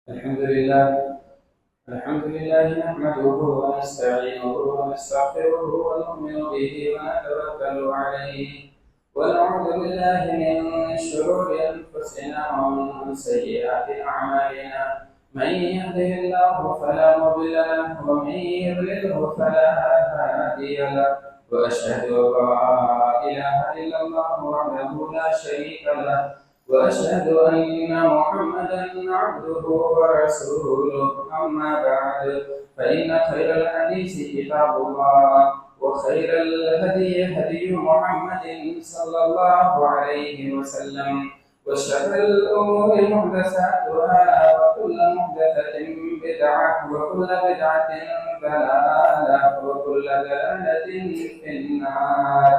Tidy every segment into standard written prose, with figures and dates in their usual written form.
الحمد لله الحمد لله نحمده ونستعينه ونستغفره ونؤمن به ونتوكل عليه ونعوذ بالله من شرور أنفسنا ومن سيئات أعمالنا. من يهده الله فلا مضل له ومن يضلله فلا هادي له، وأشهد أن لا إله إلا الله وحده لا شريك له، وأشهد أن محمدا عبده ورسوله. أما بعد، فإن خير الحديث كتاب الله، وخير الهدي هدي محمد صلى الله عليه وسلم، وشر الأمور محدثاتها، وكل محدثة بدعة، وكل بدعة ضلالة، وكل ضلالة في النار.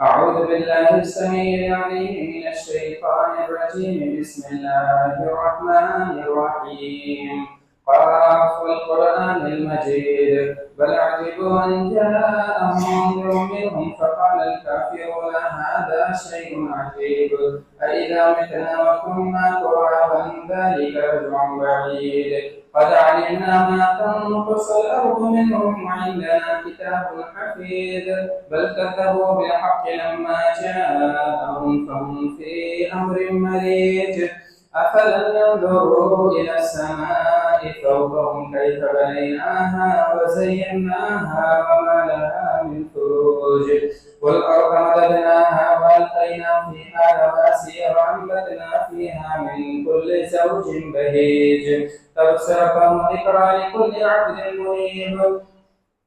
أعوذ بالله السميع العليم من الشيطان الرجيم. بسم الله الرحمن الرحيم. قاف والقرآن المجيد، بل عجبوا أن جاءهم منذر منهم فقال الكافرون هذا شيء عجيب، أإذا متنا وكنا ترابا ذلك رجع بعيد. قد علمنا ما تنقص الأرض منهم وعندنا كتاب حفيظ، بل كذبوا بالحق لما جاءهم فهم في أمر مريج. أفلم ينظروا إلى السماء فوقهم كيف بنيناها وزيناها وما لها من فروج، والأرض مددناها وألقينا فيها رواسي وأنبتنا فيها من كل زوج بهيج، تبصرة وذكرى لكل عبد منيب.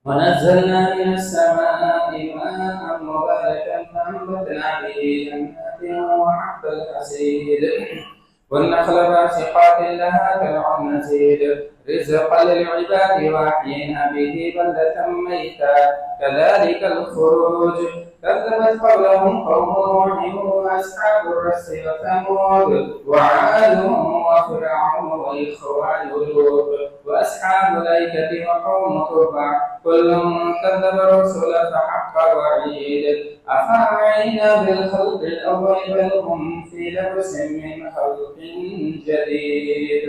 ونزلنا من السماء ماء مباركا فأنبتنا به جنات وحب الحصيد، والنخل باسقات لها طلع نضيد، رزقا للعباد وأحيينا به بلدة ميتا كذلك الخروج. كذبت قبلهم قوم نوح وأصحاب الرس وثمود وعاد وفرعون وإخوان لوط وأصحاب الأيكة وقوم تبع، كل كذب الرسل فحق وعيد. أفرأينا بالخلق الأول بل هم في لبس من خلق جديد.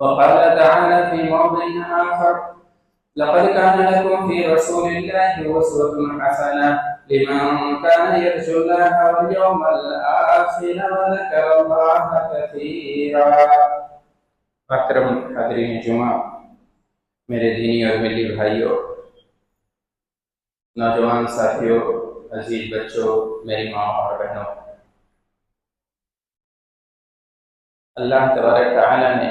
وقال تعالى في موضع آخر: لقد كان لكم في رسول الله أسوة حسنة لمن كان يرجو الله واليوم الآخر وذكر الله كثيرا. محترم حاضرین جمعہ، میرے دینی اور ملی بھائیوں، نوجوان ساتھیوں، عزیز بچوں، میری ماں اور بہنوں، اللہ تبارک تعالی نے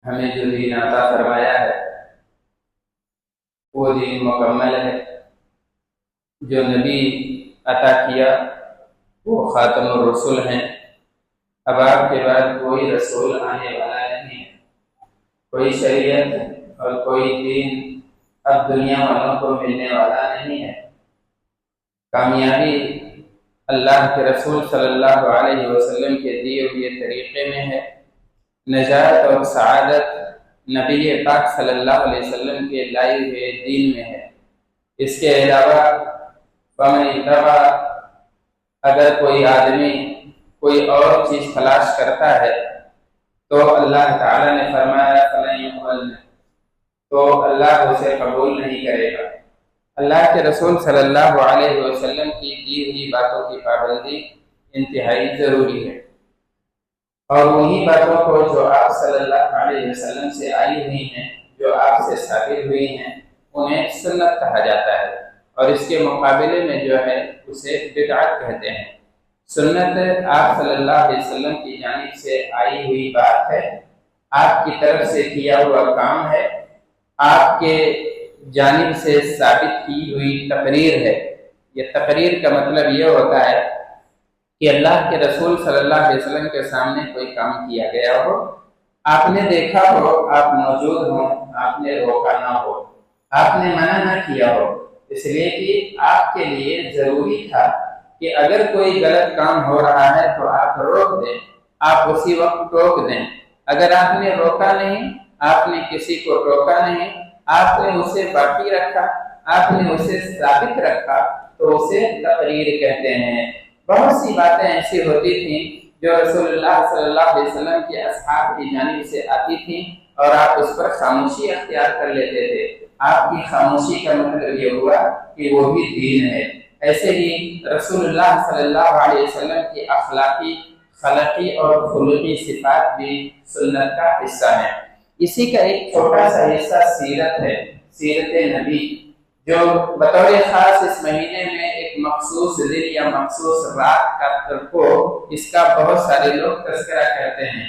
ہمیں جو دین عطا فرمایا ہے وہ دین مکمل ہے۔ جو نبی عطا کیا وہ خاتم الرسول ہیں۔ اب آپ کے بعد کوئی رسول آنے والا نہیں ہے، کوئی شریعت اور کوئی دین اب دنیا والوں کو ملنے والا نہیں ہے۔ کامیابی اللہ کے رسول صلی اللہ علیہ وسلم کے دیے ہوئے طریقے میں ہے، نجات اور سعادت نبی پاک صلی اللہ علیہ وسلم کے لائے ہوئے دین میں ہے۔ اس کے علاوہ فمن اتبع، اگر کوئی آدمی کوئی اور چیز تلاش کرتا ہے تو اللہ تعالی نے فرمایا فلن يقبل، تو اللہ اسے قبول نہیں کرے گا۔ اللہ کے رسول صلی اللہ علیہ وسلم کی دی ہوئی باتوں کی پابندی انتہائی ضروری ہے، اور وہی باتوں کو جو آپ صلی اللہ علیہ وسلم سے آئی ہوئی ہیں، جو آپ سے ثابت ہوئی ہیں، انہیں سنت کہا جاتا ہے، اور اس کے مقابلے میں جو ہے اسے بدعت کہتے ہیں۔ سنت آپ صلی اللہ علیہ وسلم کی جانب سے آئی ہوئی بات ہے، آپ کی طرف سے کیا ہوا کام ہے، آپ کے جانب سے ثابت کی ہوئی تقریر ہے۔ یہ تقریر کا مطلب یہ ہوتا ہے کہ اللہ کے رسول صلی اللہ علیہ وسلم کے سامنے کوئی کام کیا گیا ہو، آپ نے دیکھا ہو، آپ موجود ہوں، آپ نے روکا نہ ہو، آپ نے منع نہ کیا ہو، اس لیے کہ آپ کے لیے ضروری تھا کہ اگر کوئی غلط کام ہو رہا ہے تو آپ روک دیں، آپ اسی وقت ٹوک دیں۔ اگر آپ نے روکا نہیں، آپ نے کسی کو روکا نہیں، آپ نے اسے باقی رکھا، آپ نے اسے ثابت رکھا، تو اسے تقریر کہتے ہیں۔ بہت سی باتیں ایسی ہوتی تھیں جو رسول اللہ صلی اللہ علیہ وسلم کے اصحاب کی جانب سے آتی تھیں اور آپ اس پر خاموشی اختیار کر لیتے تھے۔ آپ کی خاموشی کا مطلب یہ ہوا کہ وہ بھی دین ہے۔ ایسے ہی رسول اللہ صلی اللہ علیہ وسلم کی اخلاقی، خلقی اور خلقی صفات بھی سنت کا حصہ ہیں۔ اسی کا ایک چھوٹا سا حصہ سیرت ہے، سیرت نبی، جو بطور خاص اس مہینے میں ایک مخصوص دن یا مخصوص رات کو اس کا بہت سارے لوگ تذکرہ کرتے ہیں۔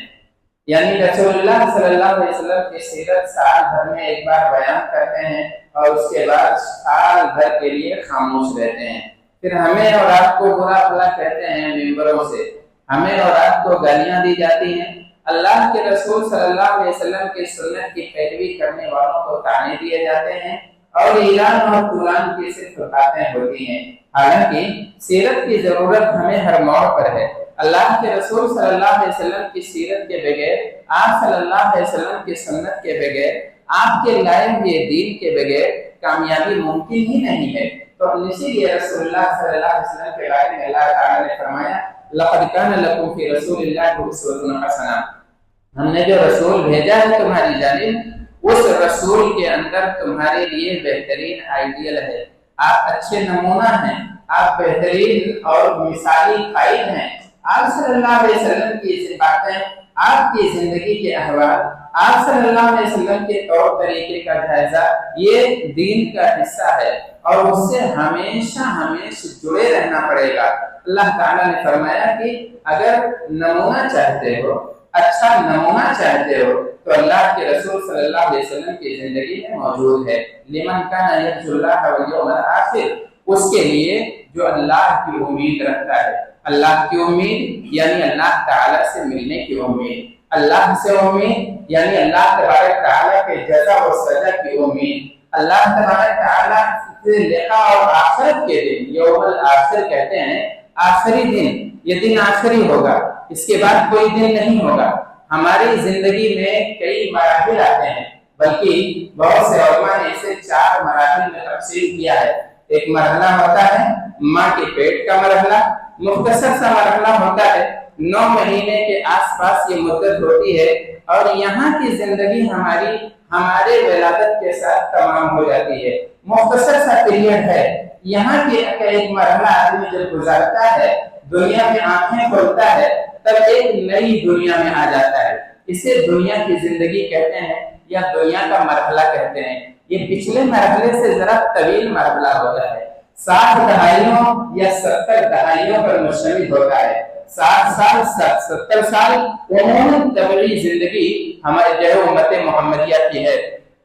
یعنی رسول اللہ صلی اللہ علیہ وسلم کی سیرت سال بھر میں ایک بار بیان کرتے ہیں اور اس کے بعد سال بھر کے لیے خاموش رہتے ہیں۔ پھر ہمیں اور آپ کو برا بھلا کہتے ہیں ممبروں سے، ہمیں اور آپ کو گالیاں دی جاتی ہیں، اللہ کے رسول صلی اللہ علیہ وسلم کی سنت کی پیروی کرنے والوں کو طعنے دیے جاتے ہیں اور ایران اور قرآن کی صرف باتیں ہوتی ہیں۔ حالانکہ سیرت کی ضرورت ہمیں ہر موڑ پر ہے۔ اللہ کے رسول صلی اللہ علیہ وسلم کی سیرت کے بغیر، آپ صلی اللہ علیہ وسلم کی سنت کے بغیر، آپ کے لائے ہوئے دین کے بغیر کامیابی ممکن ہی نہیں ہے۔ تو اسی لیے رسول اللہ صلی اللہ علیہ وسلم کے بارے میں اللہ تعالیٰ نے فرمایا لَقَدْ كَانَ لَكُمْ فِي رَسُولِ اللَّهِ أُسْوَةٌ حَسَنَةٌ، ہم نے جو رسول بھیجا ہے تمہاری جانب، اس رسول کے اندر تمہارے لیے بہترین آئیڈیل ہے، آپ اچھے نمونہ ہیں، آپ بہترین اور مثالی قائد ہیں۔ آپ صلی اللہ علیہ وسلم کی باتیں، آپ کی زندگی کے احوال، آپ صلی اللہ علیہ وسلم کے طور طریقے کا جائزہ یہ دین کا حصہ ہے اور اس سے ہمیشہ جڑے رہنا پڑے گا۔ اللہ تعالیٰ نے فرمایا کہ اگر نمونہ چاہتے ہو، اچھا نمونہ چاہتے ہو تو اللہ کے رسول صلی اللہ علیہ وسلم کی زندگی میں موجود ہے۔ لمن کان یرجو اللہ والیوم الآخر، اس کے لیے جو اللہ کی امید رکھتا ہے۔ اللہ کی امید یعنی اللہ تعالیٰ سے ملنے کی امید، اللہ سے امید یعنی اللہ تبارک تعالیٰ کے جزا و سزا کی امید، اللہ تبارک تعالیٰ سے لقاء اور آخرت کے دن، یوم الآخر کہتے ہیں آخری دن، یہ دن آخری ہوگا، اس کے بعد کوئی دن نہیں ہوگا۔ ہماری زندگی میں کئی مراحل آتے ہیں، بلکہ بہت سے علماء نے اسے 4 مراحل میں تقسیم کیا ہے۔ ایک مرحلہ ہوتا ہے ماں کے پیٹ کا مرحلہ، مختصر سا مرحلہ ہوتا ہے، 9 مہینے کے آس پاس یہ مدت ہوتی ہے اور یہاں کی زندگی ہمارے ولادت کے ساتھ تمام ہو جاتی ہے۔ مختصر سا پیریڈ ہے، یہاں کے ایک مرحلہ آدمی جب گزارتا ہے، دنیا میں آنکھیں کھولتا ہے، تب ایک نئی دنیا میں آ جاتا ہے۔ اسے دنیا کی زندگی کہتے ہیں یا دنیا کا مرحلہ کہتے ہیں۔ یہ پچھلے مرحلے سے ذرا طویل مرحلہ ہوتا ہے، 60 دہائیوں یا 70 دہائیوں پر مشتمل ہوتا ہے۔ 60 سال 70 سال عموماً طبعی زندگی ہمارے جو امت محمدیہ کی ہے۔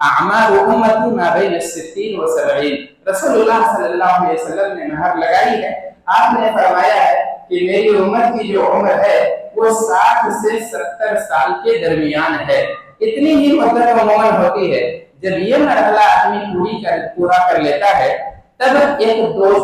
اعمار امتی ما بین 60 و 70، رسول اللہ صلی اللہ علیہ وسلم نے مہر لگائی ہے۔ آپ نے فرمایا ہے کہ میری امت کی جو عمر ہے وہ 60 سے 70 سال کے درمیان ہے۔ اتنی ہی مدت عموماً ہوتی ہے۔ جب یہ مرحلہ آدمی پورا کر لیتا ہے تب ایک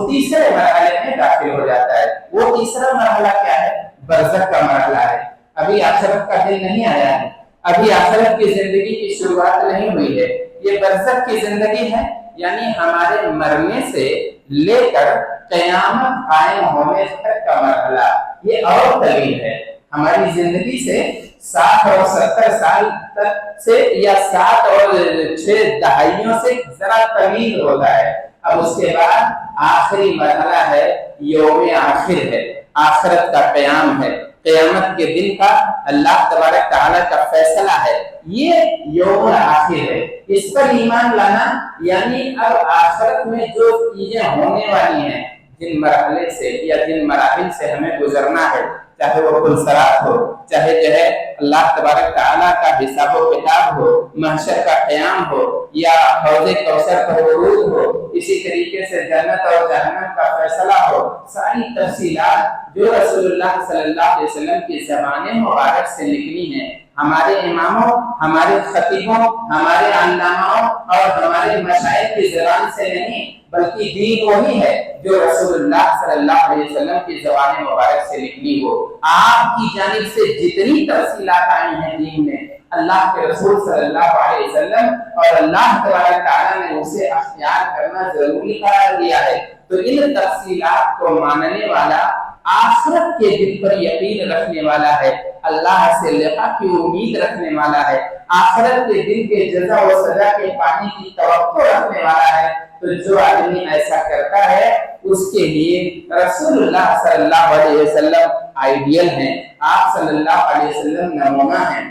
تیسرے مرحلے میں داخل ہو جاتا ہے۔ وہ تیسرا مرحلہ کیا ہے؟ برزخ کا مرحلہ ہے۔ ابھی آخرت کا دن نہیں آیا ہے، ابھی آخرت کی زندگی کی شروعات نہیں ہوئی ہے، یہ برزخ کی زندگی ہے، یعنی ہمارے مرنے سے لے کر قیامت قائم ہونے تک کا مرحلہ، یہ اور طویل ہے۔ ہماری زندگی سے 60 اور 70 سال تک سے یا 7 اور 6 دہائیوں سے ذرا طویل ہوتا ہے۔ اب اس کے بعد آخری مرحلہ ہے یوم آخر ہے، آخرت کا قیام ہے، قیامت کے دن کا اللہ تبارک تعالیٰ کا فیصلہ ہے، یہ یوم آخر ہے۔ اس پر ایمان لانا یعنی اب آخرت میں جو چیزیں ہونے والی ہیں، جن مرحلے سے یا جن مراحل سے ہمیں گزرنا ہے، چاہے وہ پلسرات ہو، چاہے جو ہے اللہ تبارک تعالیٰ کا حساب و کتاب ہو، محشر کا قیام ہو، یا حوض کوثر پر ورود ہو، اسی طریقے سے جنت اور جہنم کا فیصلہ ہو، ساری تفصیلات جو رسول اللہ صلی اللہ علیہ وسلم کی زبان مبارک سے نکلی ہیں، ہمارے اماموں، ہمارے خطیبوں، ہمارے علماؤں اور ہمارے مشائخ کی زبان سے نہیں، بلکہ دین وہی ہے جو رسول اللہ صلی اللہ علیہ وسلم کی زبان مبارک سے نکلی ہو۔ آپ کی جانب سے جتنی تفصیلات آئی ہیں دین میں، اللہ کے رسول صلی اللہ علیہ وسلم اور اللہ تبارک تعالیٰ نے اسے اختیار کرنا ضروری قرار دیا ہے۔ تو ان تفصیلات کو ماننے والا आखिरत के दिन पर यकीन रखने वाला है, अल्लाह से लिक़ा की उम्मीद रखने वाला है, आखिरत के दिन के जज़ा व सजा के पाने की तवक्को रखने वाला है, तो जो आदमी ऐसा करता है उसके लिए रसूलुल्लाह सल्लल्लाहु अलैहि वसल्लम आइडियल हैं। आप सल्लल्लाहु अलैहि वसल्लम नमूना हैं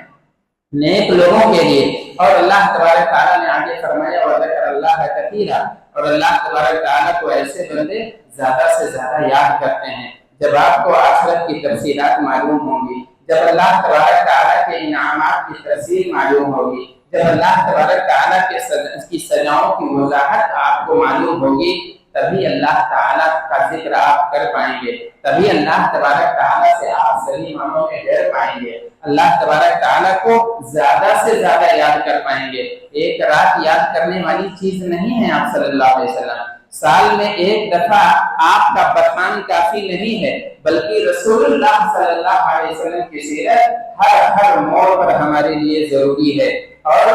नेक लोगों के लिए। और अल्लाह तबारक तआला ने आगे फरमाया वज़कर अल्लाह कसीरा, और अल्लाह तबारक तआला को ऐसे बंदे ज्यादा से ज्यादा याद करते हैं। जब आपको आखिरत की तफसीलात मालूम होंगी, जब अल्लाह तबारक तआला के इनामात की तफसील मालूम होगी, जब अल्लाह तबारक तआला की सजाओं की वजाहत आपको मालूम होगी, तभी अल्लाह ताला का जिक्र आप कर पाएंगे, तभी अल्लाह तबारक ताला से आप सही मानों में डर पाएंगे, अल्लाह तबारक ताला को ज्यादा से ज्यादा याद कर पाएंगे। एक रात याद करने वाली चीज नहीं है आप सल्लल्लाहु अलैहि वसल्लम। साल में एक दफा आपका बखान काफी नहीं है, बल्कि रसूलुल्लाह सल्लल्लाहु अलैहि वसल्लम की सीरत हर मोड़ पर हमारे लिए जरूरी है। और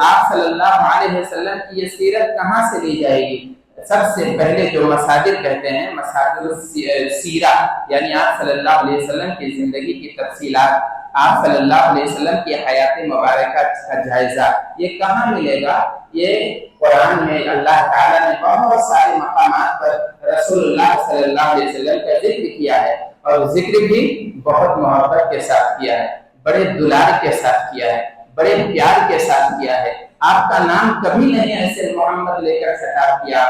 आप सल्लल्लाहु अलैहि वसल्लम की ये सीरत कहाँ से ली जाएगी? सबसे पहले जो मसाजिद कहते हैं, मसाजिद सीरा, यानी आप सल्लल्लाहु अलैहि वसल्लम की जिंदगी की तफसीलात, आप सल्लल्लाहु अलैहि वसल्लम की हयात मुबारक का जायजा, ये कहाँ मिलेगा? ये कुरान में अल्लाह ताला ने बहुत सारे मकामात पर रसूलुल्लाह सल्लल्लाहु अलैहि वसल्लम का जिक्र किया है, और जिक्र भी बहुत मोहब्बत के साथ किया है, बड़े दुलार के साथ किया है, बड़े प्यार के साथ किया है। आपका नाम कभी नहीं ऐसे मोहम्मद लेकर खिताब किया,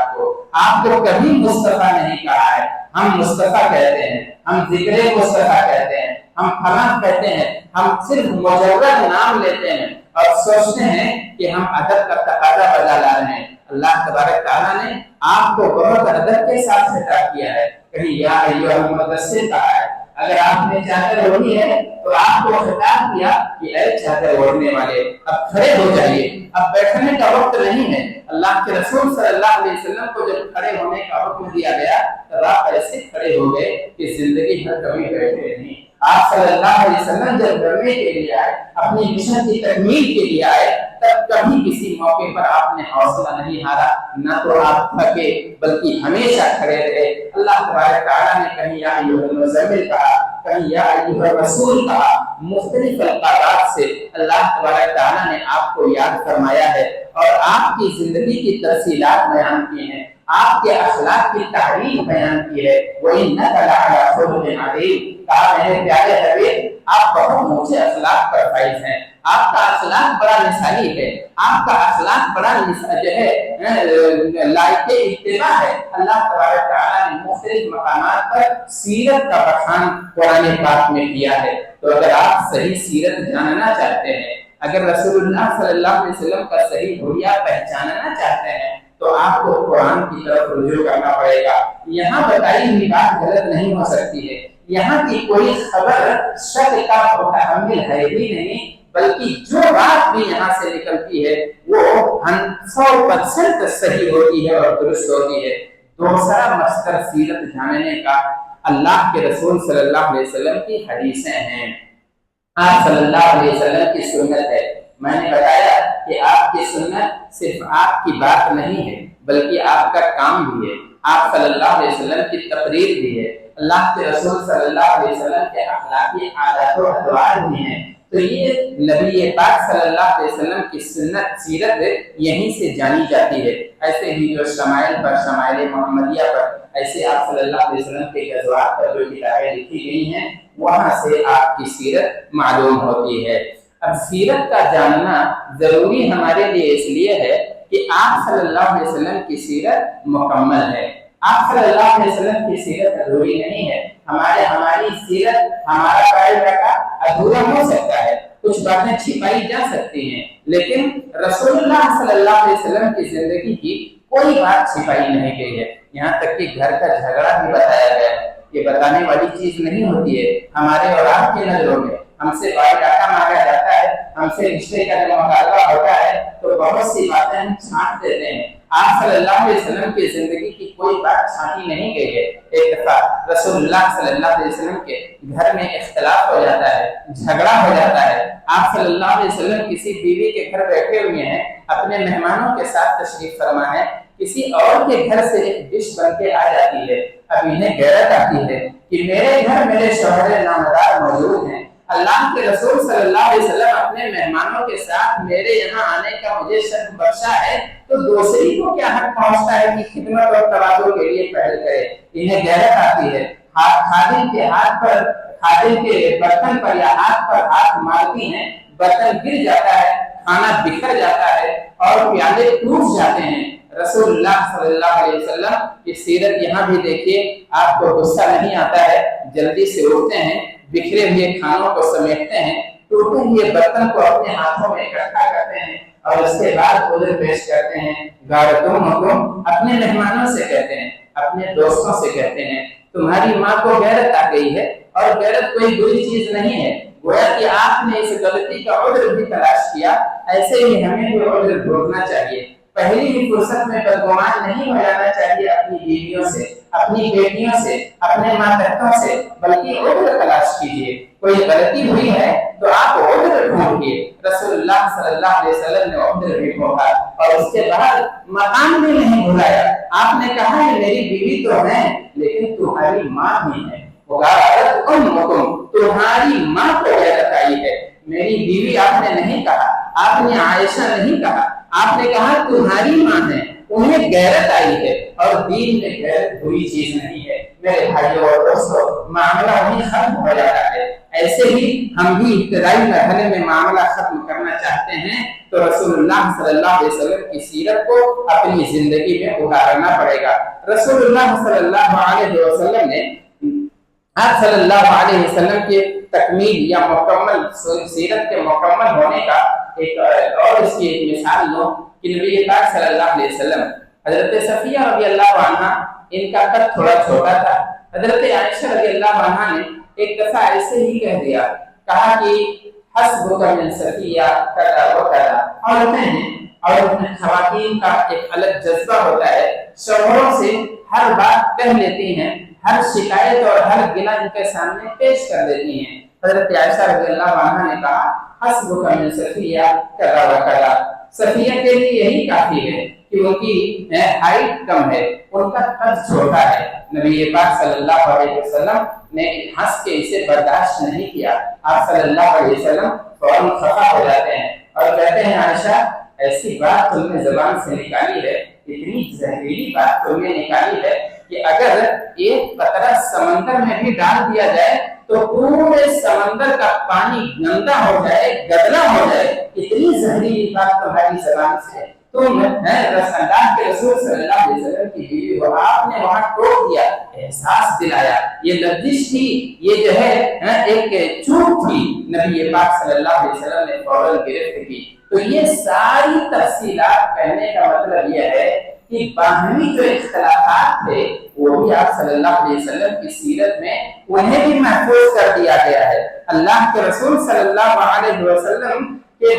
आपको कभी मुस्तफा नहीं कहा है। हम मुस्तफा कहते हैं, हम जिक्र मुस्तफा कहते हैं, हम फलां कहते हैं, हम सिर्फ मुजर्रद नाम लेते हैं और सोचते हैं कि हम अदब का तकाजा बजा ला रहे हैं। अल्लाह तबारक तआला ने आपको बहुत अदब के साथ खिताब किया है। कहीं या अय्युहल मुद्दस्सिर कहा है, अगर आपने चादर ओढ़ी है तो आपको खिताब किया कि ऐ चादर ओढ़ने वाले, अब खड़े हो जाइए, अब बैठने का वक्त नहीं है। अल्लाह के रसूल सल्लल्लाहु अलैहि वसल्लम को जब खड़े होने का हुक्म दिया गया तो आप ऐसे खड़े हो गए कि जिंदगी भर कभी बैठे नहीं। आप सल्लल्लाहु अलैहि वसल्लम जब लड़ने के लिए आए, अपनी मिशन की तकमील के लिए आए, तब कभी किसी मौके पर आपने हौसला नहीं हारा, न तो आप थके, बल्कि हमेशा खड़े रहे। अल्लाह तबारक तआला ने कहीं या अय्युहल मुज़म्मिल कहा, कहीं या अय्युहर रसूल कहा, मुख्तलिफ अल्फाज़ से अल्लाह तबारक तआला ने आपको याद फरमाया है और आपकी जिंदगी की तफसीलात बयान की हैं, आपके अखलाक की तारीफ बयान की है। व इन्नका लअला खुलुक़िन अज़ीम, कहा मेरे प्यारे हबीब आप बहुत ऊंचे अखलाक पर फाइज हैं, आपका अखलाक बड़ा मिसाली है, आपका अखलाक बड़ा जो है लायक इत्तिबा है। अल्लाह तबारक तआला ने मुख्तलिफ मकामात पर सीरत का बखान कुरान पाक में किया है। तो अगर आप सही सीरत जानना चाहते हैं, अगर रसूलुल्लाह सल्लल्लाहु अलैहि वसल्लम का सही हुलिया पहचानना चाहते हैं, तो आपको कुरान की तरफ रुजू करना पड़ेगा। यहाँ बताई हुई बात गलत नहीं हो सकती है, यहाँ की कोई खबर शक का मुतहम्मिल है ही नहीं, बल्कि जो बात भी यहाँ से निकलती है वो 100% सही होती है और दुरुस्त होती है। दूसरा मस्तर सीरत जानने का अल्लाह के रसूल सल्लल्लाहु अलैहि वसल्लम की हदीसें हैं, आप सल्लल्लाहु अलैहि वसल्लम की सुन्नत है। मैंने बताया कि आपकी सुन्नत सिर्फ आपकी बात नहीं है, बल्कि आपका काम भी है, आप सल्लल्लाहु अलैहि वसल्लम की तकरीर भी है, अल्लाह के रसूल सल्लल्लाहु अलैहि वसल्लम के अखलाकी आदत और अदवार भी हैं। तो ये नबी पाक सल्लल्लाहु अलैहि वसल्लम की सुन्नत सीरत यहीं से जानी जाती है। ऐसे ही जो शमाइल पर, शमाइल मोहम्मदिया पर, ऐसे आप सल्लल्लाहु अलैहि वसल्लम के गज़वात पर जो किताबें लिखी गई हैं, वहां से आपकी सीरत मालूम होती है। अब सीरत का जानना जरूरी हमारे लिए इसलिए है कि आप सल्लल्लाहु अलैहि वसल्लम की सीरत मुकम्मल है, आप सल्लल्लाहु अलैहि वसल्लम की सीरत अधूरी नहीं है। हमारी सीरत, हमारा बायोडाटा अधूरा हो सकता है, कुछ बातें छिपाई जा सकती हैं, लेकिन रसूलुल्लाह सल्लल्लाहु अलैहि वसल्लम की जिंदगी की कोई बात छिपाई नहीं गई है। यहाँ तक कि घर का झगड़ा भी बताया गया है, ये बताने वाली चीज नहीं होती है। हमारे और आपके नजरों में हमसे बायोडाटा मांगा जाता है, हमसे रिश्ते का जब मुकाबला होता है तो बहुत सी बातें हम छांट देते हैं। आप सल्लल्लाहु अलैहि वसल्लम की जिंदगी की कोई बात छांटी नहीं गई है। एक दफा रसूलुल्लाह सल्लल्लाहु अलैहि वसल्लम के घर में इख्तिलाफ हो जाता है, झगड़ा हो जाता है। आप सल्लल्लाहु अलैहि वसल्लम किसी बीवी के घर बैठे हुए हैं, अपने मेहमानों के साथ तशरीफ फरमा है, किसी और के घर से एक डिश बन के आ जाती है। اب انہیں غیرت آتی ہے کہ میرے گھر میرے شوہر نامدار موجود ہیں، اللہ کے رسول صلی اللہ علیہ وسلم اپنے مہمانوں کے ساتھ میرے یہاں آنے کا مجھے شرف بخشا ہے، تو دوسری کو کیا حق پہنچتا ہے کہ خدمت اور تواضع کے لیے پہل کرے۔ انہیں غیرت آتی ہے، خادم کے ہاتھ پر، خادم کے برتن پر یا ہاتھ پر ہاتھ مارتی ہیں، برتن گر جاتا ہے، کھانا بکھر جاتا ہے اور پیالے ٹوٹ جاتے ہیں۔ رسول اللہ صلی اللہ علیہ وسلم کی سیرت یہاں بھی دیکھیے، آپ کو غصہ نہیں آتا ہے، جلدی سے اٹھتے ہیں، بکھرے ہوئے کھانوں کو سمیٹتے ہیں، ٹوٹے ہوئے برتن کو اپنے ہاتھوں میں اکٹھا کرتے ہیں اور اس کے بعد عذر پیش کرتے ہیں۔ غارتم اپنے مہمانوں سے کہتے ہیں، اپنے دوستوں سے کہتے ہیں، تمہاری ماں کو غیرت آ گئی ہے، اور غیرت کوئی بری چیز نہیں ہے، گویا کہ آپ نے اس غلطی کا عذر بھی تلاش کیا، ایسے ہی ہمیں بھی عذر ڈھونڈنا چاہیے۔ پہلی ہی فرصت میں بدگمان نہیں ہو جانا چاہیے اپنی بیویوں سے، اپنی بیٹیوں سے، اپنے ماتحتوں سے، بلکہ عذر تلاش کیجیے۔ کوئی غلطی ہوئی ہے تو آپ عذر ڈھونڈیے۔ رسول اللہ صلی اللہ علیہ وسلم نے عذر بھی ڈھونڈا اور اس کے بعد مقام بھی نہیں بھلایا۔ آپ نے کہا کہ میری بیوی تو ہے لیکن تمہاری ماں بھی ہے، تمہاری ماں کو غیرت آئی ہے، میری بیوی آپ نے نہیں کہا، آپ نے عائشہ نہیں کہا، آپ نے کہا تمہاری ماں ہے، انہیں غیرت آئی ہے، اور دین میں غیرت بری چیز نہیں ہے۔ میرے بھائیوں اور دوستوں، معاملہ وہیں ختم ہو جاتا ہے۔ ایسے ہی ہم بھی ابتدائی مرحلے میں معاملہ ختم کرنا چاہتے ہیں تو رسول اللہ صلی اللہ علیہ وسلم کی سیرت کو اپنی زندگی میں اتارنا پڑے گا۔ رسول اللہ صلی اللہ علیہ وسلم نے آپ صلی اللہ علیہ وسلم کے تکمیل یا مکمل سیرت کے مکمل ہونے کا ایک اور اس کی ایک مثال لو کہ نبی پاک صلی اللہ علیہ وسلم، حضرت صفیہ رضی اللہ عنہ، ان کا قد تھوڑا چھوٹا تھا۔ حضرت عائشہ رضی اللہ عنہ نے ایک دفعہ ایسے ہی کہہ دیا، کہا کہ حسبک من صفیہ کذا و کذا۔ عورتیں ہیں اور خواتین کا ایک الگ جذبہ ہوتا ہے، شوہروں سے ہر بات کہہ لیتی ہیں، ہر شکایت اور ہر گلہ ان کے سامنے پیش کر دیتی ہیں۔ حضرت عائشہ رضی اللہ عنہ نے کہا حسبک من صفیہ کذا و کذا، صفیہ کے لیے یہی کافی ہے کہ ان کی ہائٹ کم ہے، ان کا قد چھوٹا ہے۔ نبی پاک صلی اللہ علیہ وسلم نے ہنس کے اسے برداشت نہیں کیا۔ آپ صلی اللہ علیہ وسلم فوراً خفا ہو جاتے ہیں اور کہتے ہیں عائشہ ایسی بات تم نے زبان سے نکالی ہے، اتنی زہریلی بات تم نے نکالی ہے کہ اگر ایک قطرہ سمندر میں بھی ڈال دیا جائے تو پورے سمندر کا پانی گندا ہو جائے، گدلا ہو جائے، اتنی زہریلی بات تمہاری زبان سے ہے۔ تم اللہ کے رسول صلی اللہ علیہ وسلم کی بیوی ہو، آپ نے وہاں ٹوک دیا، احساس دلایا، یہ لفظ تھی، یہ جو ہے ایک چوٹ تھی، نبی پاک صلی اللہ علیہ وسلم نے فوراً گرفت کی۔ تو یہ ساری تفصیلات کہنے کا مطلب یہ ہے کہ باہمی جو اختلافات تھے وہ بھی آپ صلی اللہ علیہ وسلم کی سیرت میں انہیں بھی محفوظ کر دیا گیا ہے۔ اللہ کے رسول صلی اللہ علیہ وسلم کہ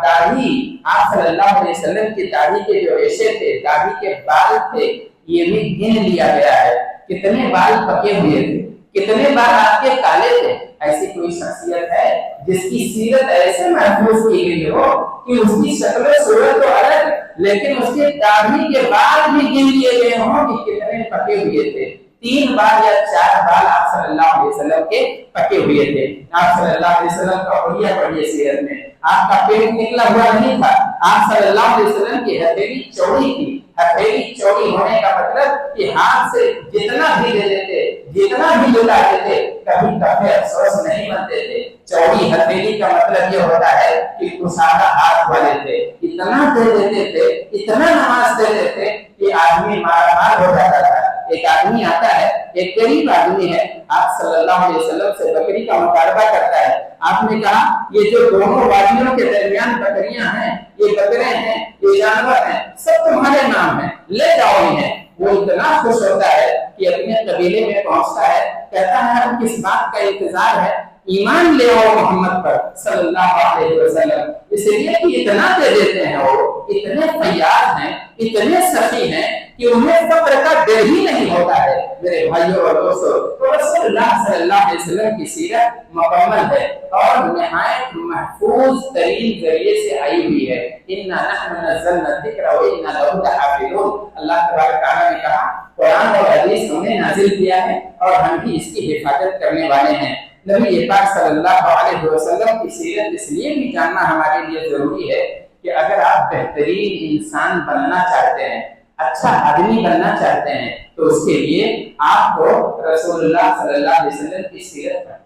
داڑھی، آپ صلی اللہ علیہ وسلم کی داڑھی کے جو ریشے تھے، داڑھی کے بال تھے، یہ بھی گن لیا گیا ہے، کتنے بال پکے ہوئے تھے، کتنے بال آپ کے کالے تھے۔ ایسی کوئی شخصیت ہے جس کی سیرت ایسے محفوظ کی گئی ہو کہ اس کی شکل و صورت تو الگ لیکن اس کے داڑھی کے بال بھی گن لیے گئے ہوں کہ کتنے پکے ہوئے تھے۔ 3 بال یا 4 بال آپ صلی اللہ علیہ وسلم کے پکے ہوئے تھے۔ آپ صلی اللہ علیہ وسلم کا پڑھیا پڑھیے سیرت میں آپ کا پیٹ نکلا ہوا نہیں تھا، آپ صلی اللہ علیہ وسلم کی ہتھیلی چوڑی تھی۔ ہتھیلی چوڑی ہونے کا مطلب کہ ہاتھ سے جتنا بھی دے دیتے، جتنا بھی لٹاتے تھے، کبھی کبھی افسوس نہیں بنتے تھے۔ چوڑی ہتھیلی کا مطلب یہ ہوتا ہے کہ کشادہ ہاتھ والے تھے، اتنا دے دیتے تھے، اتنا نماز دیتے تھے کہ آدمی مار مار ہو جاتا تھا۔ ایک آدمی آتا ہے، ایک غریب آدمی ہے، آپ صلی اللہ علیہ وسلم سے بکری کا مطالبہ کرتا ہے۔ آپ نے کہا یہ جو دونوں وادیوں کے درمیان بکریاں ہیں، یہ بکرے ہیں، یہ جانور ہیں، سب تمہارے نام ہیں، لے جاؤ انہیں۔ وہ اتنا خوش ہوتا ہے کہ اپنے قبیلے میں پہنچتا ہے، کہتا ہے اب کس بات کا انتظار ہے، ایمان لے آؤ محمد پر صلی اللہ علیہ وسلم۔ اس لیے کہ اتنا دے دیتے ہیں، وہ اتنے فیاض ہیں، اتنے سخی ہیں कि उन्हें फक्र का डर ही नहीं होता है। मेरे भाइयों और दोस्तों, तो रसूलुल्लाह सल्लल्लाहु अलैहि वसल्लम की सीरत मुकम्मल है और निहायत महफूज तरीन जरिए से आई हुई है। इन्ना नहनु नज़्ज़लना ज़िक्र व इन्ना लहु लहाफ़िज़ून। अल्लाह तबारक तआला ने कहा, कुरान और हदीस हमने नाजिल किया है और हम भी इसकी हिफाजत करने वाले हैं। नबी पाक सल्लल्लाहु अलैहि वसल्लम की सीरत इसलिए भी जानना हमारे लिए जरूरी है कि अगर आप बेहतरीन इंसान बनना चाहते हैं, अच्छा आदमी बनना चाहते हैं, तो उसके लिए आपको रसूलुल्लाह सल्लल्लाहु अलैहि वसल्लम की सीरत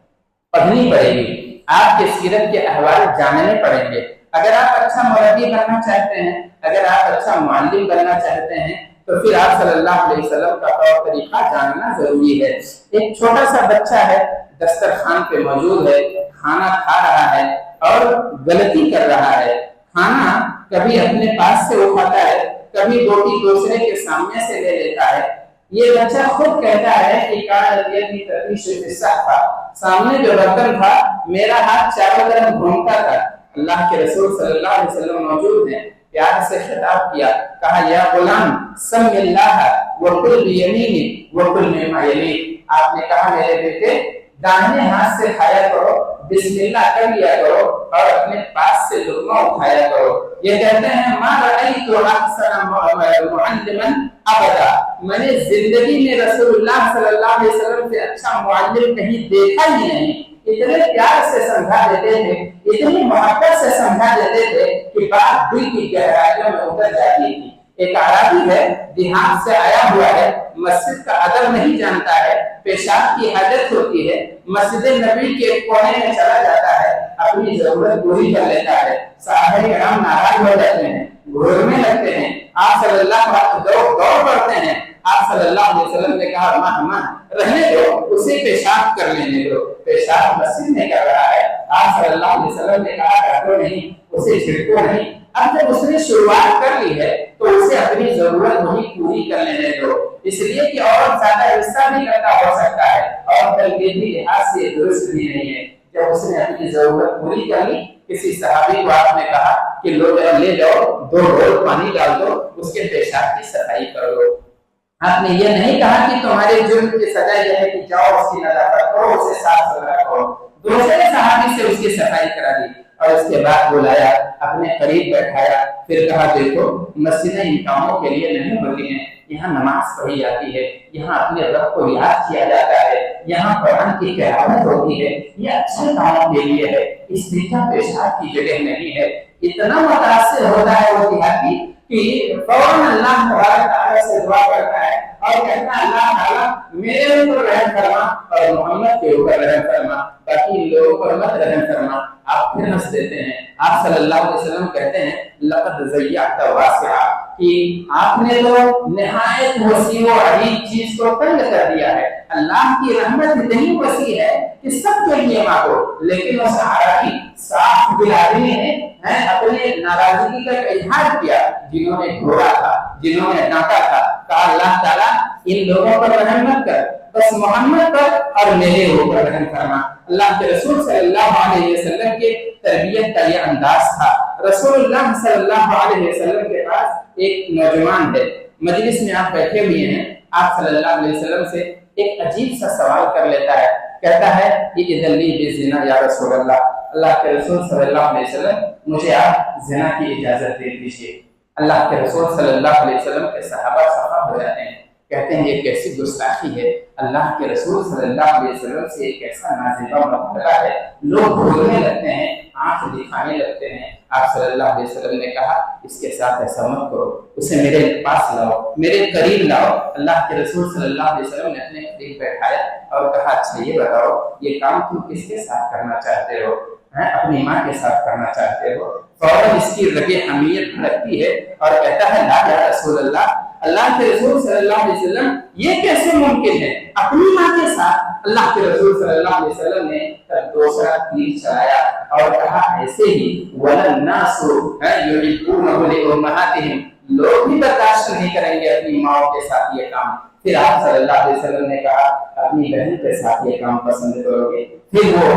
पढ़नी पड़ेगी, आपके सीरत के अहवाल जानने पड़ेंगे। अगर आप अच्छा मुरब्बी बनना चाहते हैं, अगर आप अच्छा मुअल्लिम बनना चाहते हैं, तो फिर आप सल्लल्लाहु अलैहि वसल्लम का तौर तरीका जानना जरूरी है। एक छोटा सा बच्चा है, दस्तरखान पे मौजूद है, खाना खा रहा है और गलती कर रहा है। खाना कभी अपने पास से उठाता है, कभी रोटी दूसरे के सामने से ले लेता है। ये बच्चा खुद कहता है कि सामने जो बर्तन था, मेरा हाथ चारों तरफ घूमता था। अल्लाह के रसूल सल्लल्लाहु अलैहि वसल्लम मौजूद हैं, प्यार से खिताब किया, कहा या गुलाम समिल्लाह व कुल बियमीनी व कुल मिम्मा यलीक। आपने कहा मेरे बेटे, दाहिने हाथ से खाया करो, बिस्मिल्लाह कर लिया करो और अपने पास से लुक़मा उठाया करो। ये कहते हैं मा रअयतु अहसना मुअल्लिमन अबदा। मैंने जिंदगी में रसूलुल्लाह सल्लल्लाहु अलैहि वसल्लम से अच्छा मुअल्लिम कहीं देखा ही नहीं। इतने प्यार से समझा देते थे, इतनी मोहब्बत से समझा देते थे कि बात दिल की गहराइयों में उतर जाती थी। एक आराबी है, देहात से आया हुआ है, मस्जिद का अदब नहीं जानता है, पेशाब की आदत होती है, मस्जिद नबी के कोने में चला जाता है, अपनी जरूरत पूरी कर लेता है। साहबे किराम नाराज हो जाते हैं, घूरने लगते हैं, आप सल्लल्लाहु अलैहि वसल्लम दौड़ पड़ते हैं। आप सल्लल्लाहु अलैहि वसल्लम ने कहा मां रहने दो, उसे पेशाब कर लेने दो, पेशाब मस्जिद में कर रहा है। आप सल्लल्लाहु अलैहि वसल्लम ने कहा डांटो नहीं, उसे झिड़को नहीं। अब जब उसने शुरुआत कर ली है तो उसे अपनी जरूरत वही पूरी कर लेने दो, इसलिए कि और ज्यादा हिस्सा भी करना हो सकता है और तलबीदी लिहाज से दुरुस्त भी नहीं है। जब उसने अपनी जरूरत पूरी कर ली, किसी सहाबी को आपने कहा कि लो ले जाओ, 2 ढोल पानी डाल दो, उसके पेशाब की सफाई कर लो। आपने ये नहीं कहा कि तुम्हारे जुर्म की सजा यह है कि जाओ उसकी नजाकत करो, उसे साफ सुथरा करो। दूसरे सहाबी से उसकी सफाई करा दी और उसके बाद बुलाया, अपने करीब बैठाया, फिर कहा देखो मस्जिदें इन कामों के लिए नहीं होती हैं, यहाँ नमाज पढ़ी जाती है, यहाँ अपने रब को याद किया जाता है, यहाँ कुरान की तिलावत होती है, ये अच्छे कामों के लिए है, इस बीचा पेशाब की जगह नहीं है। इतना मुतासिर होता है वो देहाती कि फौरन अल्लाह तबारक तआला से दुआ करता है और कहता है अल्लाह ताला मेरे ऊपर रहम फरमा और मोहम्मद के ऊपर रहम फरमा, बाकी लोगों पर मत रहम फरमा। आप फिर हंस देते हैं। आप सल्लल्लाहु अलैहि वसल्लम कहते हैं लक़द ज़य्यअता वासिआ, कि आपने तो निहायत वसी व अजीब चीज को तंग कर दिया है। अल्लाह की रहमत इतनी वसी है कि सबके लिए मांगो, लेकिन उस आरामी साफ दिल आदमी ने अपने नाराजगी का इजहार किया, जिन्होंने घोड़ा था, जिन्होंने डांटा था, कहा अल्लाह ताला इन लोगों पर रहम मत कर, बस मोहम्मद पर और मेरे ऊपर रहम फरमा। अल्लाह के रसूल सल्लल्लाहु अलैहि वसल्लम के तरबियत का ये अंदाज था। रसूलुल्लाह सल्लल्लाहु अलैहि वसल्लम के पास एक नौजवान है, मजलिस में आप बैठे हुए हैं, आप सल्लल्लाहु अलैहि वसल्लम से एक अजीब सा सवाल कर लेता है, कहता है कि इदल्ली बिज़िना या रसूल अल्लाह, अल्लाह के रसूल सल्लल्लाहु अलैहि वसल्लम मुझे आप ज़िना की इजाजत दे दीजिए। अल्लाह के रसूल सल्लल्लाहु अलैहि वसल्लम के सहाबा खफा हो जाते हैं, कहते हैं ये कैसी गुस्ताखी है, अल्लाह के रसूल सल्लल्लाहु अलैहि वसल्लम से एक ऐसा नाज़िबा मुआमला है। लोग बोलने लगते हैं, आंख दिखाने लगते हैं। आप सल्लल्लाहु अलैहि वसल्लम ने कहा इसके साथ ऐसा मत करो, उसे मेरे पास लाओ, मेरे करीब लाओ। अल्लाह के रसूल सल्लल्लाहु अलैहि वसल्लम ने अपने करीब बैठाया और कहा अच्छा ये बताओ ये काम तुम किसके साथ करना चाहते हो? अपनी माँ के साथ करना चाहते हो? फौरन इसकी रगे हमीयत भड़कती है और कहता है ला या रसूल अल्लाह, अल्लाह के रसूल सल्लल्लाहु अलैहि वसल्लम ये कैसे मुमकिन है अपनी माँ के साथ? अल्लाह के रसूल सल्लल्लाहु अलैहि वसल्लम ने तब दूसरा तीर चलाया और कहा ऐसे ही वलन नासु युहिब्बूनहु लिउम्महातिहिम, लोग भी बर्दाश्त नहीं करेंगे अपनी माओ के साथ ये काम। फिर आप सल्लल्लाहु अलैहि वसल्लम ने कहा अपनी बहन के साथ ये काम पसंद करोगे? फिर वो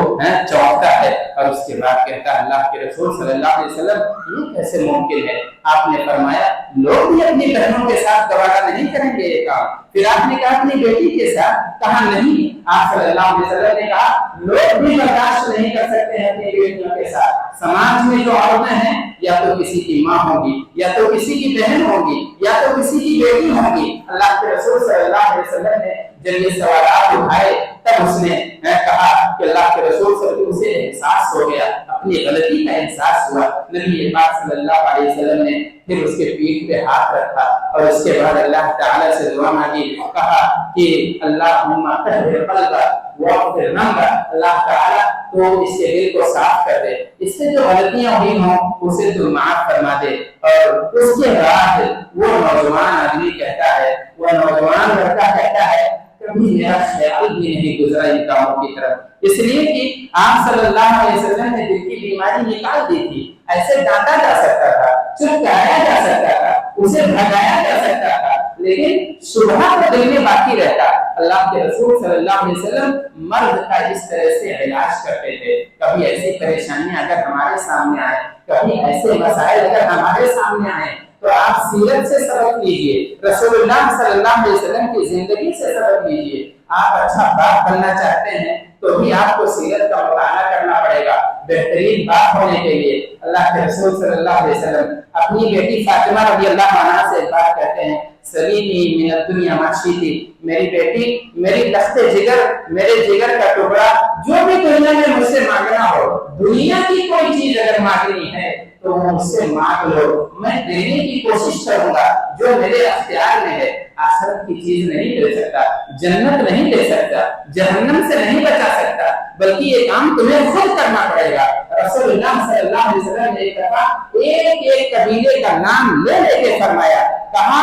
चौंकता है और उसके बाद कहता है अल्लाह के रसूल सल्लल्लाहु अलैहि वसल्लम ये कैसे मुमकिन है? आपने फरमाया लोग भी अपनी बहनों के साथ गवारा नहीं करेंगे ये काम। फिर आपने कहा अपनी बेटी के साथ, कहा नहीं। आप सल्लल्लाहु अलैहि वसल्लम ने कहा लोग भी बर्दाश्त नहीं कर सकते हैं अपनी बेटियों के साथ। समाज में जो औरतें हैं या तो किसी की माँ होगी, या तो किसी की बहन होगी, या तो किसी की बेटी होगी। अल्लाह के रसूल सल्लल्लाहु अलैहि वसल्लम ने जब ये सवाल उठाए तब उसने कहा कि अल्लाह के रसूल से उसे एहसास हो गया, अपनी गलती का एहसास हुआ। नबी पाक सल्लल्लाहु अलैहि वसल्लम ने फिर उसके पीठ पे हाथ रखा और उसके बाद अल्लाह ताला से दुआ मांगी, कहा कि अल्लाहुम्मा तहहिर क़ल्बा वग़फिर ज़ंबा, अल्लाह ताला तो इसके दिल को साफ कर दे, इससे जो गलतियां हुई हों उसे तू माफ फरमा दे। और उसके बाद वो नौजवान आदमी कहता है, वो नौजवान लड़का कहता है कभी मेरा ख्याल भी नहीं गुजरा इन कामों की तरफ, इसलिए कि आप सल्लल्लाहु अलैहि वसल्लम ने दिल की बीमारी निकाल दी थी। ऐसे डांटा जा सकता था, चुप कराया जा सकता था, उसे भगाया जा सकता था, लेकिन सुबह तो दिल में बाकी रहता। अल्लाह के रसूल सल्लल्लाहु अलैहि वसल्लम मर्द का इस तरह से इलाज करते थे। कभी ऐसी परेशानियां अगर हमारे सामने आए, कभी ऐसे मसाइल अगर हमारे सामने आए, तो आप सीरत से सबक लीजिए, रसूलुल्लाह सल्लल्लाहु अलैहि वसल्लम की जिंदगी से सबक लीजिए। आप अच्छा बाप बनना चाहते हैं तो भी आपको सीरत का मुताला करना पड़ेगा बेहतरीन बाप होने के लिए। अल्लाह के रसूल सल्लल्लाहु अलैहि वसल्लम अपनी बेटी फातिमा रज़ियल्लाहु अन्हा से बात कहते हैं, सलीनी मिनद दुनिया मा शीती, मेरी बेटी, मेरी लख्ते जिगर, मेरे जिगर का टुकड़ा, जो भी दुनिया में मुझसे मांगना हो, दुनिया की कोई चीज अगर मांगनी है तो मुझसे मांग लो, मैं देने की कोशिश करूंगा, जो मेरे अख्तियार में है। आखिरत की चीज नहीं दे सकता, जन्नत नहीं दे सकता, जहन्नम से नहीं बचा सकता, बल्कि ये काम तुम्हें खुद करना पड़ेगा। रसूलुल्लाह सल्लल्लाहु अलैहि वसल्लम ने कहा, एक एक कबीले का नाम ले लेके फरमाया, कहा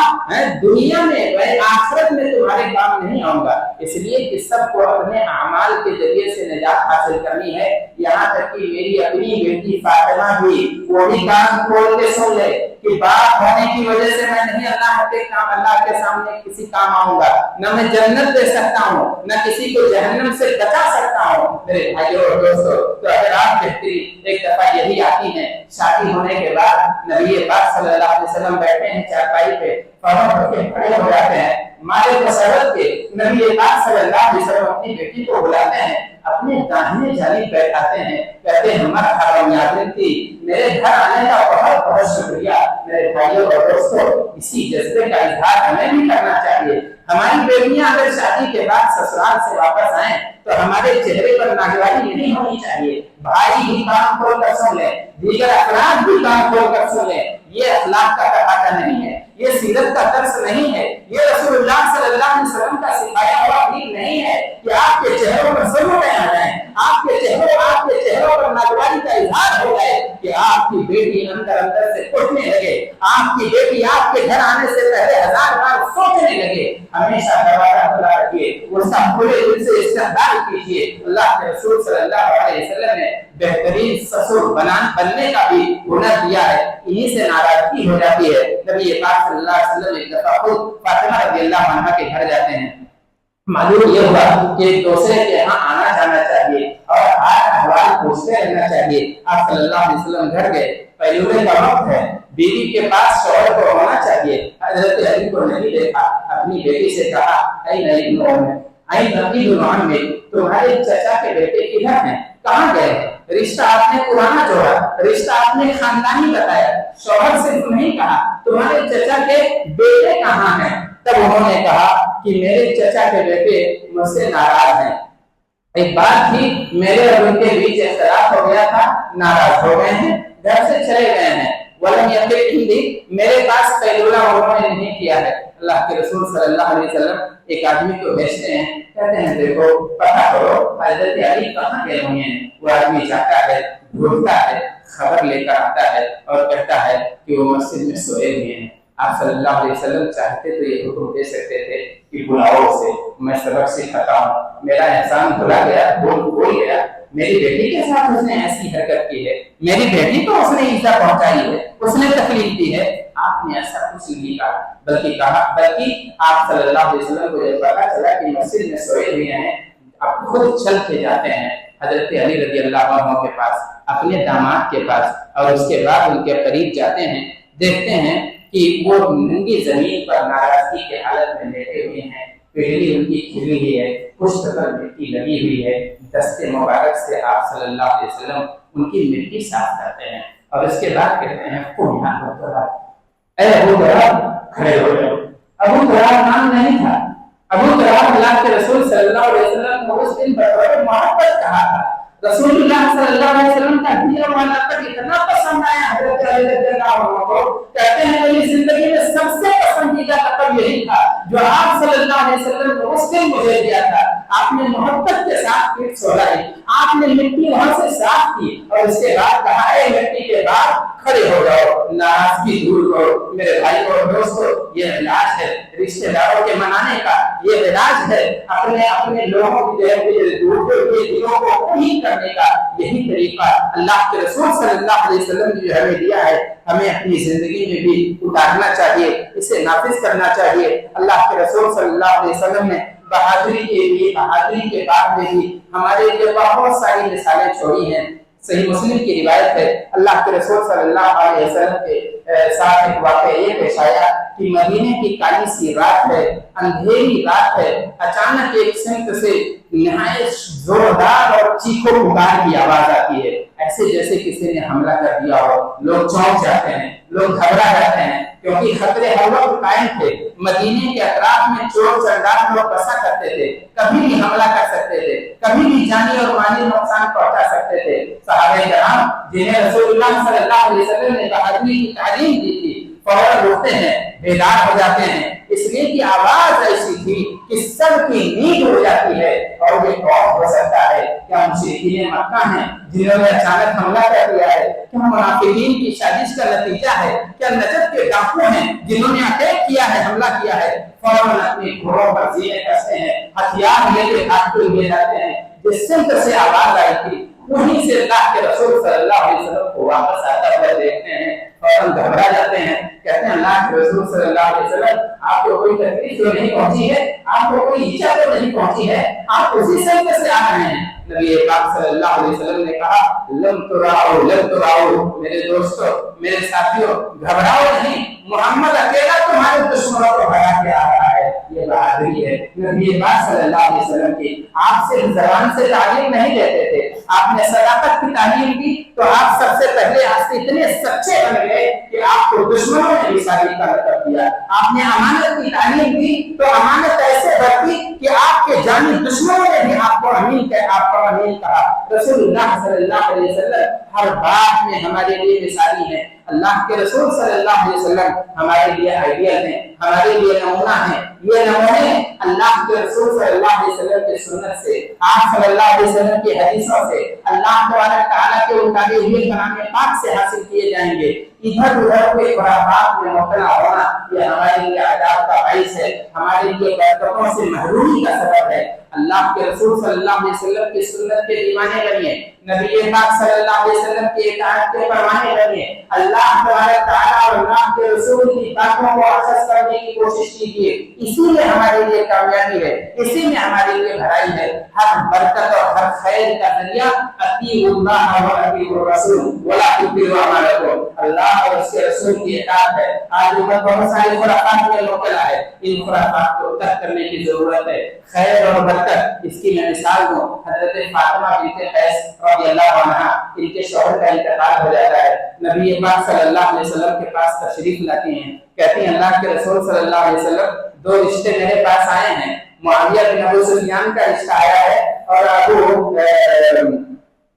दुनिया में मैं आखिरत में तुम्हारे काम नहीं आऊंगा, इसलिए कि सबको अपने अमाल के जरिए से निजात हासिल करनी है। यहाँ तक कि मेरी अपनी बेटी फातिमा भी वो भी कान खोल के सुन ले कि बाप होने की वजह से मैं नहीं अल्लाह के सामने किसी काम आऊंगा, न मैं जन्नत दे सकता हूँ, न किसी को जहन्नम से बचा सकता हूँ। मेरे भाइयों और दोस्तों, तो अगर आप बेहतरीन एक दफा यही आती है, शादी होने के बाद नबी पाक सल्लल्लाहु अलैहि वसल्लम बैठे हैं चारपाई पे, फौरन होकर खड़े हो जाते हैं, मारे मसरत के नबी पाक सल्लल्लाहु अलैहि वसल्लम अपनी बेटी को बुलाते हैं, अपने दाहिने जानिब बैठाते हैं, कहते हैं मरहबा या बिन्ती, मेरे घर आने का बहुत बहुत शुक्रिया। मेरे भाइयों और दोस्तों, इसी जज्बे का इजहार हमें भी करना चाहिए। हमारी बेटियां अगर शादी के बाद ससुराल से वापस आए तो हमारे चेहरे पर नागवारी नहीं होनी चाहिए। भाई भी काम खोल कर सुन ले, दीगर अफराद भी काम खोल कर सुन ले, ये अखलाक का तकाजा नहीं है, ये सीरत का दर्स नहीं है, ये रसूलुल्लाह सल्लल्लाहु अलैहि वसल्लम का सिखाया हुआ दीन नहीं है कि आपके चेहरों पर ज़ुल्म आ जाए, आपके चेहरों पर नागवारी का इजहार हो जाए, कि आपकी बेटी अंदर अंदर से उठने लगे, आपकी बेटी आपके घर आने से पहले 1000 बार सोचने लगे। हमेशा दरवाजा खुला रखिए, उसका खुले दिल से इस्तकबाल कीजिए। अल्लाह के रसूल सल्लल्लाहु अलैहि वसल्लम ने बेहतरीन ससुर बनने का भी हुनर दिया है, इन्हीं से नाराजगी हो जाती है। नबी पाक सल्लल्लाहु अलैहि वसल्लम एक दफा खुद फातिमा रज़ियल्लाहु अन्हा के घर जाते हैं। मालूम ये हुआ कि एक दूसरे के यहाँ आना जाना चाहिए और हाल अहवाल पूछते रहना चाहिए। आप सल्लल्लाहु अलैहि वसल्लम घर गए, पैलूरे का वक्त है, बीवी के पास शौहर को होना चाहिए। हजरत अली को नहीं देखा, अपनी बेटी से कहा, तुम्हारे चचा के बेटे किधर हैं, कहाँ गए? रिश्ता आपने पुराना जोड़ा, रिश्ता आपने खानदानी बताया, शौहर से नहीं कहा तुम्हारे चचा के बेटे कहाँ हैं। तब उन्होंने कहा कि मेरे चचा के बेटे मुझसे नाराज हैं। एक बात थी, मेरे और उनके बीच इख्तिलाफ हो गया था, नाराज हो गए हैं, घर से चले गए हैं। वलम यकीन मेरे पास कैलूला उन्होंने नहीं किया है। अल्लाह के रसूल सल्लल्लाहु अलैहि वसल्लम एक आदमी को भेजते हैं, कहते हैं देखो पता करो हजरत अली कहाँ गए हुए हैं। वो आदमी जाता है, ढूंढता है, खबर लेकर आता है और कहता है कि वो मस्जिद में सोए हुए हैं। आप सल्लल्लाहु अलैहि वसल्लम चाहते तो ये हुक्म दे सकते थे कि बुलाओ उसे, मैं सबक सिखाता हूँ, मेरा एहसान भुला गया, भूल गया, मेरी बेटी के साथ उसने ऐसी हरकत की है, मेरी बेटी को उसने ईजा पहुंचाई है, उसने तकलीफ दी है। आपने ऐसा कुछ नहीं कहा, बल्कि आप सल्लल्लाहु अलैहि वसल्लम को जब पता चला कि मस्जिद में सोए हुए हैं, आप खुद चल के जाते हैं حضرت علی رضی اللہ عنہ کے پاس، اپنے داماد کے پاس، اور اس کے بعد ان کے قریب جاتے ہیں، دیکھتے ہیں کہ وہ ننگی زمین پر ناراضگی کے حالت میں لیٹے ہوئے ہیں، پہلی ان کی کھلی ہوئی ہے، پشت پر مٹی لگی ہوئی ہے، دست مبارک سے آپ صلی اللہ علیہ وسلم ان کی مٹی صاف کرتے ہیں، اور اس کے بعد کہتے ہیں اے ابو تراب کھڑے ہو جاؤ۔ ابو تراب نام نہیں تھا، ابو تراب اللہ کے رسول صلی اللہ علیہ وسلم کو اس دن بطور محبت کہا تھا۔ رسول اللہ صلی اللہ علیہ وسلم کا دین و علاقہ اتنا پسند آیا حضرت علی رضی اللہ عنہ کو، کہتے ہیں میری زندگی میں سب سے پسندیدہ لقب یہی تھا جو آپ صلی اللہ علیہ وسلم نے اس دن مجھے دیا تھا۔ آپ نے محبت کے ساتھ پیٹ سوڑائی، آپ نے مٹی وہاں سے صاف کی، اور اس کے بعد کہا اے مٹی کے بعد کھڑے ہو جاؤ، ناراضگی دور کرو۔ میرے بھائی اور دوستو، یہ علاج ہے رشتے داروں کے منانے کا، یہ علاج ہے اپنے لوگوں کی ٹوٹے ہوئے دلوں کو ٹھیک کرنے کا، یہی طریقہ اللہ کے رسول صلی اللہ علیہ وسلم نے جو ہمیں دیا ہے، ہمیں اپنی زندگی میں بھی اتارنا چاہیے، اسے نافذ کرنا چاہیے۔ اللہ کے رسول صلی اللہ علیہ وسلم نے بہادری کے بعد میں بھی ہمارے لیے بہت ساری مثالیں چھوڑی ہیں۔ صحیح مسلم کی روایت ہے، اللہ کے رسول صلی اللہ علیہ وسلم کے ساتھ ایک واقعہ یہ پیش آیا کہ مدینے کی کالی سی رات ہے، اندھیری رات ہے، اچانک ایک سمت سے نہایت زوردار اور چیخو پکار کی آواز آتی ہے، ایسے جیسے کسی نے حملہ کر دیا ہو۔ لوگ چونک جاتے ہیں، لوگ گھبرا جاتے ہیں، کیونکہ خطرے ہر وقت قائم تھے۔ مدینے کے اطراف میں چور چنڈال لوگ بسا کرتے تھے، کبھی بھی حملہ کر سکتے تھے، کبھی بھی جانی اور مالی نقصان پہنچا سکتے تھے۔ صحابہ کرام جنہیں رسول اللہ صلی اللہ علیہ وسلم نے بہادری کی تعلیم دی تھی، فوراً اٹھتے ہیں، بیدار ہو جاتے ہیں، اس لیے کہ آواز ایسی تھی کہ سب کی نیند ہو جاتی ہے۔ اور یہ کون ہو سکتا ہے؟ کیا مشرکین مکہ ہیں جنہوں نے اچانک حملہ کر دیا ہے؟ کیا منافقین کی سازش کا نتیجہ ہے؟ کیا نجد کے ڈاکو ہیں جنہوں نے اٹیک کیا ہے، حملہ کیا ہے؟ فوراً اپنے گھوڑوں پر زینے کستے ہیں، ہتھیار لے کے بھاگتے ہوئے جاتے ہیں۔ جس سمت سے آواز آئی تھی وہیں سے اللہ کے رسول صلی اللہ علیہ وسلم کو واپس آتا ہوا دیکھتے ہیں، فوراً گھبرا جاتے ہیں، کہتے ہیں اللہ کے رسول صلی اللہ علیہ وسلم آپ کو کوئی تکلیف تو نہیں پہنچی ہے، آپ کو کوئی ایجا تو نہیں پہنچی ہے، آپ اسی سمت سے آ رہے ہیں؟ نبی پاک صلی اللہ علیہ وسلم نے کہا لم تراؤ، میرے دوستو، میرے ساتھیوں، گھبراؤ نہیں، محمد اکیلا تمہارے دشمنوں کو ہرا کے آ رہا ہے۔ یہ بہادری ہے نبی پاک صلی اللہ علیہ وسلم کی۔ آپ صرف زبان سے تعلیم نہیں دیتے تھے، آپ نے صداقت کی تعلیم دی تو آپ سب سے پہلے آپ سے اتنے سچے بن گئے کہ آپ کو دشمنوں نے بھی صادق کا لقب دیا۔ آپ نے امانت کی تعلیم دی تو امانت ایسے بڑھتی کہ آپ کے جانی دشمنوں نے بھی آپ کو امین کہا۔ رسول اللہ صلی اللہ علیہ وسلم ہر بات میں ہمارے لیے مثالی ہیں۔ اللہ کے رسول صلی اللہ علیہ وسلم ہمارے لیے آئیڈیل ہیں، ہمارے لیے نمونہ ہیں۔ یہ نمونے اللہ کے رسول صلی اللہ علیہ وسلم کی سنت سے، آپ صلی اللہ علیہ وسلم کی حدیثوں سے، اللہ تبارک تعالیٰ کے اتارے ہوئے کلام پاک سے حاصل کیے جائیں گے۔ ادھر ادھر کے خرافات میں مبتلا ہونا یہ ہمارے لیے عذاب کا باعث ہے، ہمارے لیے برکتوں سے محرومی کا سبب ہے۔ اللہ کے رسول صلی اللہ علیہ وسلم کی سنت کے دیوانے بنیے، نبی پاک صلی اللہ علیہ وسلم کی اطاعت کے پروانے بنیے، اللہ تبارک تعالیٰ اور اللہ کے رسول کی باتوں کو اخذ کرنے کی کوشش کیجیے۔ اسی میں ہمارے لیے کامیابی ہے، اسی میں ہمارے لیے بھلائی ہے۔ ہر برکت اور ہر خیر کا ذریعہ اطیعوا اللہ و اطیعوا الرسول ولا تبطلوا اعمالکم، اللہ اور اس کے رسول کی اطاعت ہے۔ آج امت بہت سارے خرافات میں مبتلا ہے، ان خرافات کو ترک کرنے کی ضرورت ہے۔ خیر اور برکت اس کی میں مثال دوں، حضرت فاطمہ بنت قیس رضی اللہ عنہا، ان کے شوہر کا انتقال ہو جاتا ہے، نبی پاک صلی اللہ علیہ وسلم کے پاس تشریف لاتی ہیں، کہتی ہیں اللہ کے رسول صلی اللہ علیہ وسلم دو رشتے میرے پاس آئے ہیں، معاویہ بن ابو سفیان کا رشتہ آیا ہے اور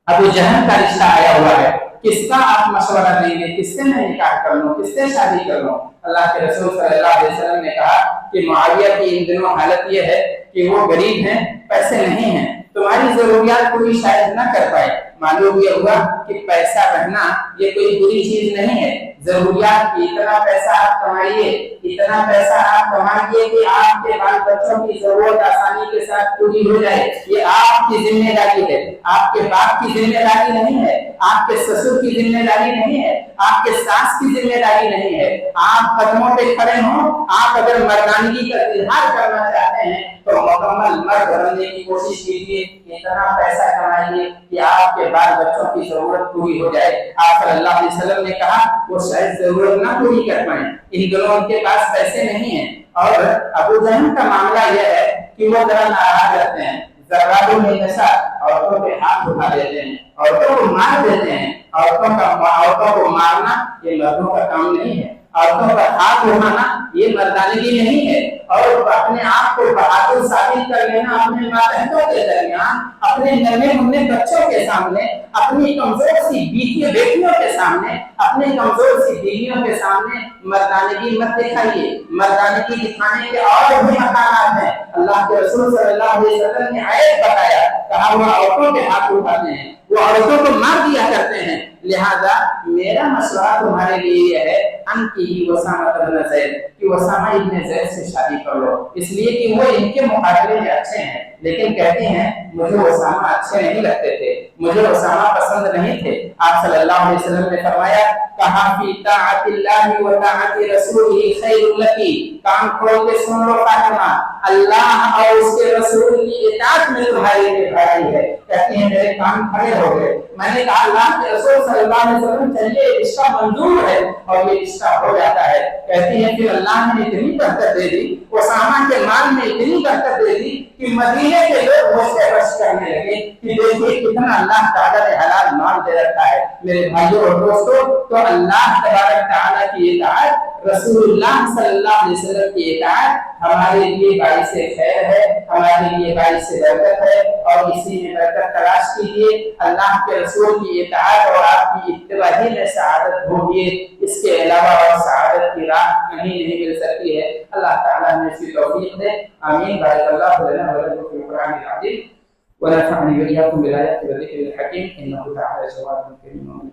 ابو جہل کا رشتہ آیا ہوا ہے، کس کا آپ مشورہ دیں گے، کس سے میں نکاح کر لوں، کس سے شادی کر لوں؟ اللہ کے رسول صلی اللہ علیہ وسلم نے کہا کہ معاویہ کی ان دنوں حالت یہ ہے کہ وہ غریب ہیں، پیسے نہیں ہیں، تمہاری ضروریات پوری شاید نہ کر پائے، मालूम ये हुआ कि पैसा रहना ये कोई बुरी चीज नहीं है। जरूरियात की इतना पैसा आप कमाइए, इतना पैसा आप कमाइए कि आपके बाल बच्चों की जरूरत आसानी के साथ पूरी हो जाए। ये आपकी जिम्मेदारी है, आपके बाप की जिम्मेदारी नहीं है, आपके ससुर की जिम्मेदारी नहीं है, आपके सास की जिम्मेदारी नहीं है। आप कदमों पे खड़े हों, आप अगर मर्दानगी का इजहार करना चाहते हैं तो मुकम्मल मर्द बनने की कोशिश कीजिए। इतना पैसा कमाइए कि आपके बाल बच्चों की जरूरत पूरी हो जाए। आप सल्लल्लाहु अलैहि वसल्लम ने कहा वो शायद जरूरत ना पूरी कर पाए, इन दोनों उनके पास पैसे नहीं है। और अबू जहल का मामला यह है कि वो जरा नाराज रहते हैं, जर्राबुल निसा, औरतों पे हाथ उठा देते हैं, औरतों को मार देते हैं। औरतों को मारना ये मर्दों का काम नहीं है, औरतों पर हाथ उठाना ये मर्दानगी नहीं है। और अपने आप को बहादुर साबित कर लेना अपने मातहतों के दरमियान, अपने नन्हे मुन्ने बच्चों के सामने, अपनी कमजोर सी बेटियों के सामने, अपने कमजोर सी बीवियों के सामने मर्दानगी मत दिखाइए। मर्दानगी दिखाने के और भी मकानात हैं। अल्लाह के रसूल सल्लल्लाहु अलैहि वसल्लम ने आयत बताया, कहा वो औरतों के हाथ उठाते हैं, वो औरतों को मार दिया करते हैं। लिहाजा मेरा मशवरा तुम्हारे लिए यह है कि उसामा इब्न ज़ैद कि उसामा इब्न ज़ैद से शादी कर लो, इसलिए कि वो इनके मुकाबले में अच्छे हैं। लेकिन कहते हैं मुझे उसामा अच्छे नहीं लगते थे, मुझे उसामा पसंद नहीं थे। आप सल्लल्लाहु अलैहि वसल्लम ने फरमाया, कहा फी ताअतिल्लाहि व ताअति रसूलिही खैरुल लकी, कान खोल के सुन लो फातिमा, अल्लाह और उसके रसूल की इताअत में तुम्हारे लिए भारी है। कहते हैं मेरे कान खड़े हो गए। मैंने कहा अल्लाह के रसूल सल्लल्लाहु अलैहि वसल्लम चलिए रिश्ता मंजूर है, और ये रिश्ता हो जाता है। कहती है फिर अल्लाह ने इतनी बरकत दे दी, उसामा के माल में इतनी बरकत दे दी कि मदीने के लोग मुझसे बश करने लगे कि देखिए कितना अल्लाह ताला ने हलाल माल दे रखा है। मेरे भाइयों और दोस्तों, तो अल्लाह तबारक ताला की इताअत, रसूलुल्लाह सल्लल्लाहु अलैहि वसल्लम की इताअत हमारे लिए बाइस खैर है, हमारे लिए बाइस बरकत है। और इसी में बरकत तलाश कीजिए। अल्लाह के रसूल की इताअत और आपकी इत्तिबा ही में सआदत ढूंढिए, इसके अलावा और सआदत की राह कहीं नहीं मिल सकती है। अल्लाह ताला हमें इसकी तौफीक दे। आमीन। बारकल्लाहु लना व लकुम फिल कुरानिल अज़ीम व नफ़अनी व इय्याकुम बिल आयाति व ज़िक्रिल हकीम। इन्नहु तआला जवादुन करीम।